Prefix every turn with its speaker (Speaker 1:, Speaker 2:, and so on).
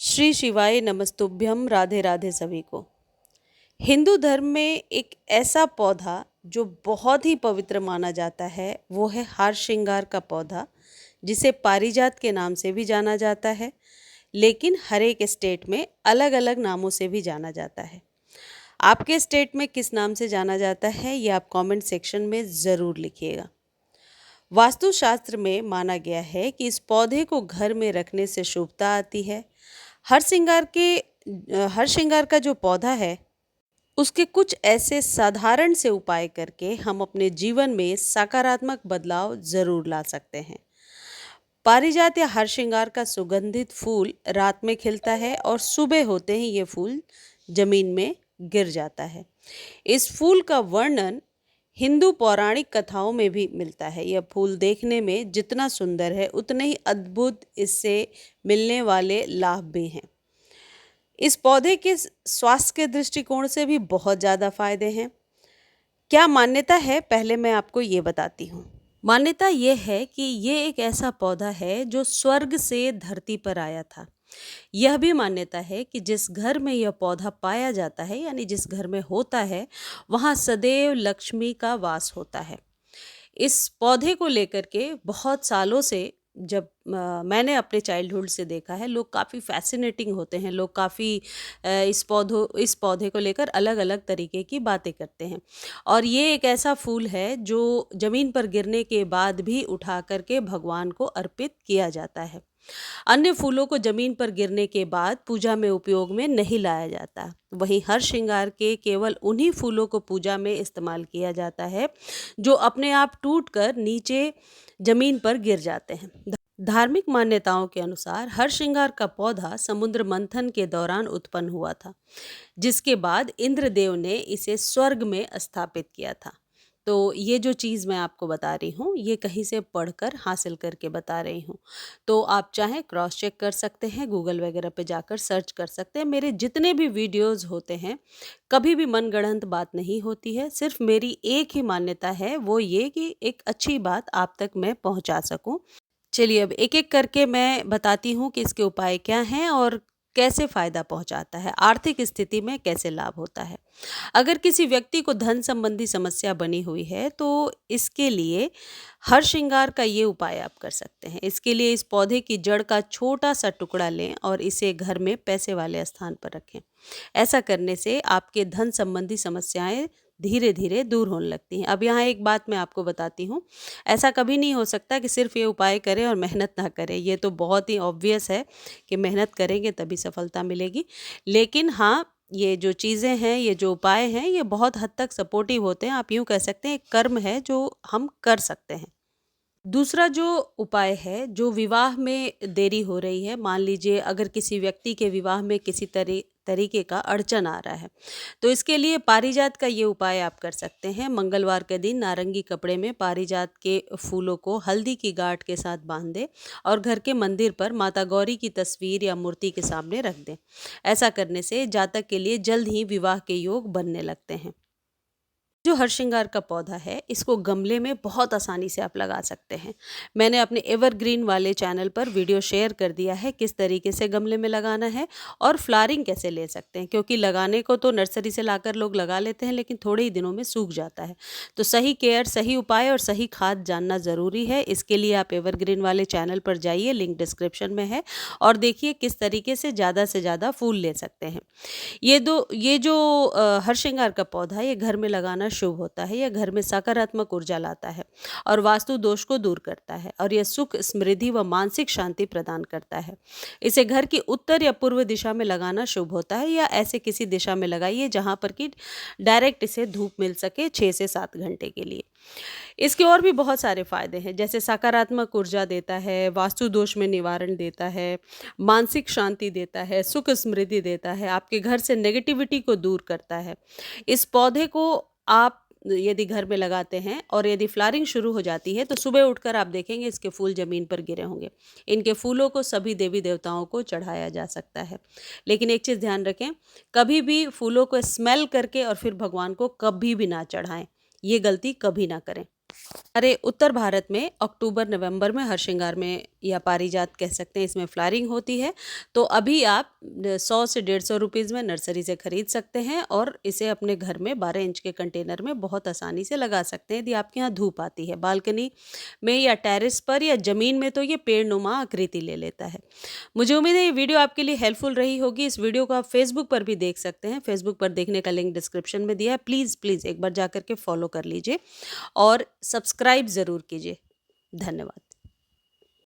Speaker 1: श्री शिवाय नमस्तुभ्यम। राधे राधे सभी को। हिंदू धर्म में एक ऐसा पौधा जो बहुत ही पवित्र माना जाता है वो है हार श्रृंगार का पौधा, जिसे पारिजात के नाम से भी जाना जाता है, लेकिन हर एक स्टेट में अलग अलग नामों से भी जाना जाता है। आपके स्टेट में किस नाम से जाना जाता है ये आप कमेंट सेक्शन में ज़रूर लिखिएगा। वास्तुशास्त्र में माना गया है कि इस पौधे को घर में रखने से शुभता आती है। हर श्रृंगार का जो पौधा है उसके कुछ ऐसे साधारण से उपाय करके हम अपने जीवन में सकारात्मक बदलाव जरूर ला सकते हैं। पारिजात या हर श्रृंगार का सुगंधित फूल रात में खिलता है और सुबह होते ही ये फूल जमीन में गिर जाता है। इस फूल का वर्णन हिंदू पौराणिक कथाओं में भी मिलता है। यह फूल देखने में जितना सुंदर है उतने ही अद्भुत इससे मिलने वाले लाभ भी हैं। इस पौधे के स्वास्थ्य के दृष्टिकोण से भी बहुत ज़्यादा फायदे हैं। क्या मान्यता है, पहले मैं आपको ये बताती हूँ। मान्यता ये है कि ये एक ऐसा पौधा है जो स्वर्ग से धरती पर आया था। यह भी मान्यता है कि जिस घर में यह पौधा पाया जाता है, यानी जिस घर में होता है, वहाँ सदैव लक्ष्मी का वास होता है। इस पौधे को लेकर के बहुत सालों से जब मैंने अपने चाइल्डहुड से देखा है, लोग काफ़ी फैसिनेटिंग होते हैं। लोग काफ़ी इस पौधे को लेकर अलग अलग तरीके की बातें करते हैं। और ये एक ऐसा फूल है जो ज़मीन पर गिरने के बाद भी उठा करके भगवान को अर्पित किया जाता है। अन्य फूलों को जमीन पर गिरने के बाद पूजा में उपयोग में नहीं लाया जाता। वहीं हर श्रृंगार के केवल उन्हीं फूलों को पूजा में इस्तेमाल किया जाता है जो अपने आप टूटकर नीचे जमीन पर गिर जाते हैं। धार्मिक मान्यताओं के अनुसार हर श्रृंगार का पौधा समुद्र मंथन के दौरान उत्पन्न हुआ था, जिसके बाद इंद्रदेव ने इसे स्वर्ग में स्थापित किया था। तो ये जो चीज़ मैं आपको बता रही हूँ ये कहीं से पढ़कर हासिल करके बता रही हूँ। तो आप चाहें क्रॉस चेक कर सकते हैं, गूगल वगैरह पे जाकर सर्च कर सकते हैं। मेरे जितने भी वीडियोस होते हैं कभी भी मनगढ़ंत बात नहीं होती है। सिर्फ मेरी एक ही मान्यता है, वो ये कि एक अच्छी बात आप तक मैं पहुँचा सकूँ। चलिए अब एक एक करके मैं बताती हूँ कि इसके उपाय क्या हैं और कैसे फ़ायदा पहुँचाता है, आर्थिक स्थिति में कैसे लाभ होता है। अगर किसी व्यक्ति को धन संबंधी समस्या बनी हुई है तो इसके लिए हर श्रृंगार का ये उपाय आप कर सकते हैं। इसके लिए इस पौधे की जड़ का छोटा सा टुकड़ा लें और इसे घर में पैसे वाले स्थान पर रखें। ऐसा करने से आपके धन संबंधी समस्याएं धीरे धीरे दूर होने लगती हैं। अब यहाँ एक बात मैं आपको बताती हूँ, ऐसा कभी नहीं हो सकता कि सिर्फ ये उपाय करें और मेहनत ना करें। ये तो बहुत ही ऑब्वियस है कि मेहनत करेंगे तभी सफलता मिलेगी। लेकिन हाँ, ये जो चीज़ें हैं, ये जो उपाय हैं, ये बहुत हद तक सपोर्टिव होते हैं। आप यूँ कह सकते हैं एक कर्म है जो हम कर सकते हैं। दूसरा जो उपाय है, जो विवाह में देरी हो रही है, मान लीजिए अगर किसी व्यक्ति के विवाह में किसी तरीके का अड़चन आ रहा है, तो इसके लिए पारिजात का ये उपाय आप कर सकते हैं। मंगलवार के दिन नारंगी कपड़े में पारिजात के फूलों को हल्दी की गांठ के साथ बांध दें और घर के मंदिर पर माता गौरी की तस्वीर या मूर्ति के सामने रख दें। ऐसा करने से जातक के लिए जल्द ही विवाह के योग बनने लगते हैं। जो हर श्रृंगार का पौधा है, इसको गमले में बहुत आसानी से आप लगा सकते हैं। मैंने अपने एवरग्रीन वाले चैनल पर वीडियो शेयर कर दिया है किस तरीके से गमले में लगाना है और फ्लावरिंग कैसे ले सकते हैं, क्योंकि लगाने को तो नर्सरी से लाकर लोग लगा लेते हैं लेकिन थोड़े ही दिनों में सूख जाता है। तो सही केयर, सही उपाय और सही खाद जानना ज़रूरी है। इसके लिए आप एवरग्रीन वाले चैनल पर जाइए, लिंक डिस्क्रिप्शन में है, और देखिए किस तरीके से ज़्यादा फूल ले सकते हैं। ये जो हर श्रृंगार का पौधा है, ये घर में लगाना शुभ होता है। यह घर में सकारात्मक ऊर्जा लाता है और वास्तु दोष को दूर करता है, और यह सुख, समृद्धि व मानसिक शांति प्रदान करता है। इसे घर की उत्तर या पूर्व दिशा में लगाना शुभ होता है, या ऐसे किसी दिशा में लगाइए जहाँ पर कि डायरेक्ट इसे धूप मिल सके 6 से 7 घंटे के लिए। इसके और भी बहुत सारे फायदे हैं, जैसे सकारात्मक ऊर्जा देता है, वास्तु दोष में निवारण देता है, मानसिक शांति देता है, सुख समृद्धि देता है, आपके घर से नेगेटिविटी को दूर करता है। इस पौधे को आप यदि घर में लगाते हैं और यदि फ्लावरिंग शुरू हो जाती है तो सुबह उठकर आप देखेंगे इसके फूल ज़मीन पर गिरे होंगे। इनके फूलों को सभी देवी देवताओं को चढ़ाया जा सकता है। लेकिन एक चीज़ ध्यान रखें, कभी भी फूलों को स्मेल करके और फिर भगवान को कभी भी ना चढ़ाएं। ये गलती कभी ना करें। हमारे उत्तर भारत में अक्टूबर नवंबर में हरसिंगार में या पारिजात कह सकते हैं, इसमें फ्लावरिंग होती है। तो अभी आप 100 से 150 रुपीज़ में नर्सरी से खरीद सकते हैं और इसे अपने घर में 12 इंच के कंटेनर में बहुत आसानी से लगा सकते हैं। यदि आपके यहाँ धूप आती है बालकनी में या टेरेस पर या ज़मीन में, तो ये पेड़ नुमा आकृति ले लेता है। मुझे उम्मीद है ये वीडियो आपके लिए हेल्पफुल रही होगी। इस वीडियो को आप फेसबुक पर भी देख सकते हैं। फेसबुक पर देखने का लिंक डिस्क्रिप्शन में दिया है। प्लीज़ प्लीज़ एक बार जा कर के फॉलो कर लीजिए और सब्सक्राइब ज़रूर कीजिए। धन्यवाद।